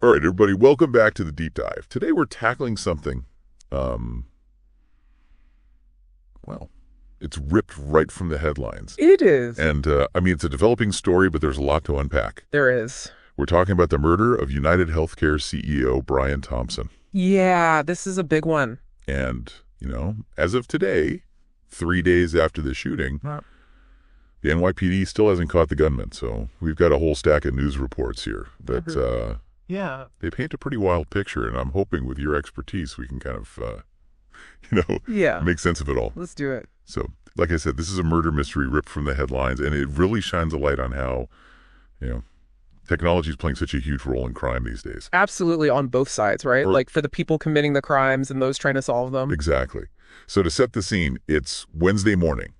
All right, everybody, welcome back to the deep dive. Today we're tackling something, well, it's ripped right from the headlines. It is. And, it's a developing story, but there's a lot to unpack. There is. We're talking about the murder of UnitedHealthcare CEO Brian Thompson. Yeah, this is a big one. And, as of today, 3 days after the shooting, the NYPD still hasn't caught the gunman. So we've got a whole stack of news reports here that, Yeah. they paint a pretty wild picture, and I'm hoping with your expertise we can kind of, make sense of it all. Let's do it. So, like I said, this is a murder mystery ripped from the headlines, and it really shines a light on how, technology is playing such a huge role in crime these days. Absolutely, on both sides, right? Like for the people committing the crimes and those trying to solve them. Exactly. So to set the scene, it's Wednesday morning,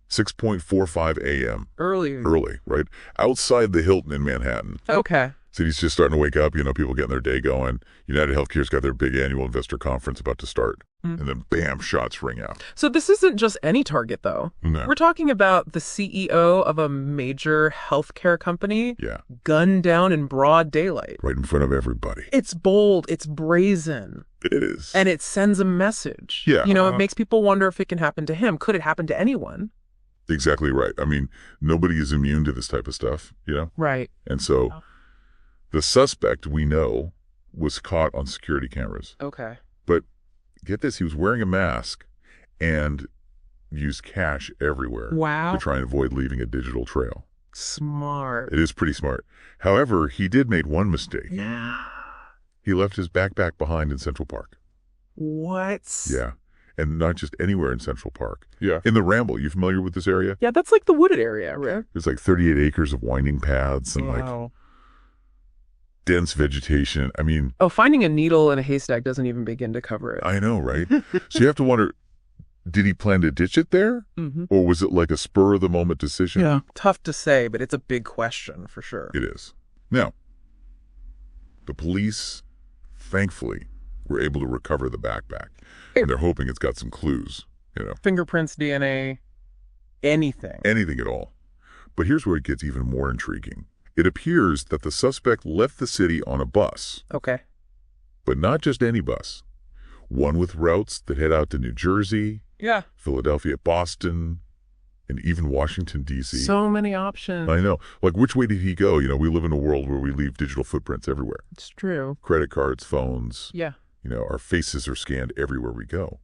6:45 a.m. Early, right? Outside the Hilton in Manhattan. Okay. City's just starting to wake up, people getting their day going. UnitedHealthcare's got their big annual investor conference about to start. And then, bam, shots ring out. So this isn't just any target, though. No. We're talking about the CEO of a major healthcare company gunned down in broad daylight. Right in front of everybody. It's bold. It's brazen. It is. And it sends a message. Yeah. It makes people wonder if it can happen to him. Could it happen to anyone? Exactly right. Nobody is immune to this type of stuff, Right. And so the suspect, we know, was caught on security cameras. Okay. But get this, he was wearing a mask and used cash everywhere. Wow. To try and avoid leaving a digital trail. Smart. It is pretty smart. However, he did make one mistake. Yeah. He left his backpack behind in Central Park. What? Yeah. And not just anywhere in Central Park. Yeah. In the Ramble. You familiar with this area? Yeah, that's like the wooded area, right? There's like 38 acres of winding paths and like dense vegetation. Finding a needle in a haystack doesn't even begin to cover it. I know, right? So you have to wonder, did he plan to ditch it there? Mm-hmm. Or was it like a spur-of-the-moment decision? Yeah. Tough to say, but it's a big question for sure. It is. Now, the police, thankfully, were able to recover the backpack. And they're hoping it's got some clues, Fingerprints, DNA, anything. Anything at all. But here's where it gets even more intriguing. It appears that the suspect left the city on a bus. Okay. But not just any bus. One with routes that head out to New Jersey, Philadelphia, Boston, and even Washington, D.C. So many options. I know. Like, which way did he go? We live in a world where we leave digital footprints everywhere. It's true. Credit cards, phones. Yeah. Our faces are scanned everywhere we go.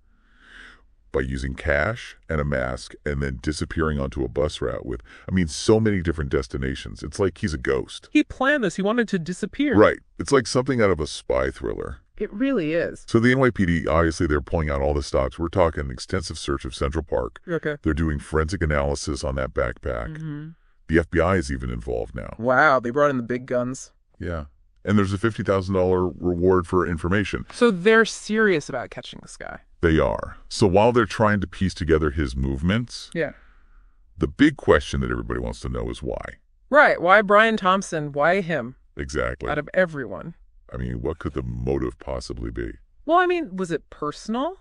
By using cash and a mask and then disappearing onto a bus route with, so many different destinations. It's like he's a ghost. He planned this. He wanted to disappear. Right. It's like something out of a spy thriller. It really is. So the NYPD, obviously, they're pulling out all the stops. We're talking an extensive search of Central Park. Okay. They're doing forensic analysis on that backpack. Mm-hmm. The FBI is even involved now. Wow, they brought in the big guns. Yeah. And there's a $50,000 reward for information. So they're serious about catching this guy. They are. So while they're trying to piece together his movements, the big question that everybody wants to know is why. Right. Why Brian Thompson? Why him? Exactly. Out of everyone. What could the motive possibly be? Well, was it personal?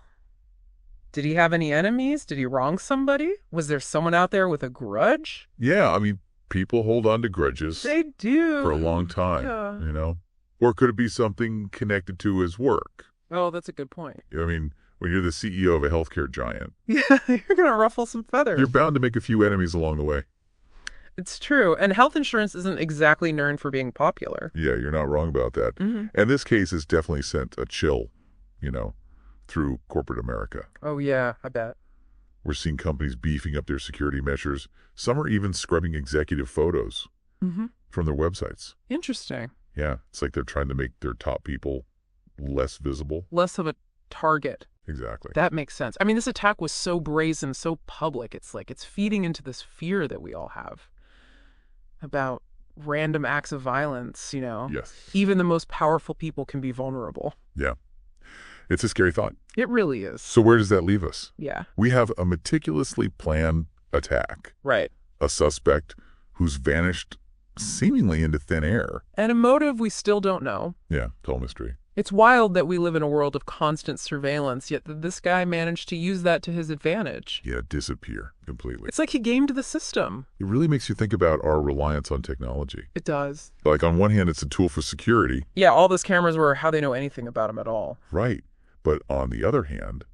Did he have any enemies? Did he wrong somebody? Was there someone out there with a grudge? Yeah, people hold on to grudges. They do. For a long time, Or could it be something connected to his work? Oh, that's a good point. When you're the CEO of a healthcare giant. Yeah, you're going to ruffle some feathers. You're bound to make a few enemies along the way. It's true. And health insurance isn't exactly known for being popular. Yeah, you're not wrong about that. Mm-hmm. And this case has definitely sent a chill, through corporate America. Oh, yeah, I bet. We're seeing companies beefing up their security measures. Some are even scrubbing executive photos from their websites. Interesting. Yeah, it's like they're trying to make their top people less visible. Less of a target. Exactly. That makes sense. This attack was so brazen, so public. It's like it's feeding into this fear that we all have about random acts of violence, Yes. Even the most powerful people can be vulnerable. Yeah. It's a scary thought. It really is. So where does that leave us? Yeah. We have a meticulously planned attack. Right. A suspect who's vanished seemingly into thin air. And a motive we still don't know. Yeah, total mystery. It's wild that we live in a world of constant surveillance, yet that this guy managed to use that to his advantage. Yeah, disappear completely. It's like he gamed the system. It really makes you think about our reliance on technology. It does. Like, on one hand, it's a tool for security. Yeah, all those cameras were how they know anything about him at all. Right. But on the other hand,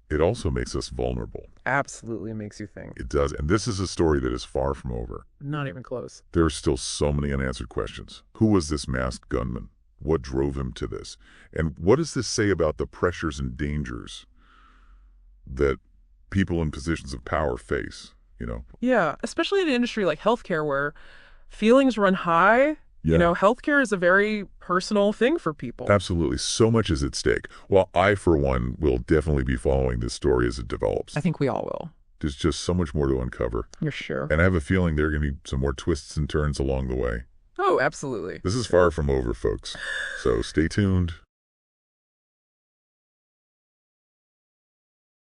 it also makes us vulnerable. Absolutely makes you think. It does. And this is a story that is far from over. Not even close. There are still so many unanswered questions. Who was this masked gunman? What drove him to this? And what does this say about the pressures and dangers that people in positions of power face, you know? Yeah, especially in an industry like healthcare where feelings run high. Yeah. You know, healthcare is a very personal thing for people. Absolutely. So much is at stake. Well, I, for one, will definitely be following this story as it develops. I think we all will. There's just so much more to uncover. You're sure? And I have a feeling there are going to be some more twists and turns along the way. Oh, absolutely. This is far from over, folks. So stay tuned.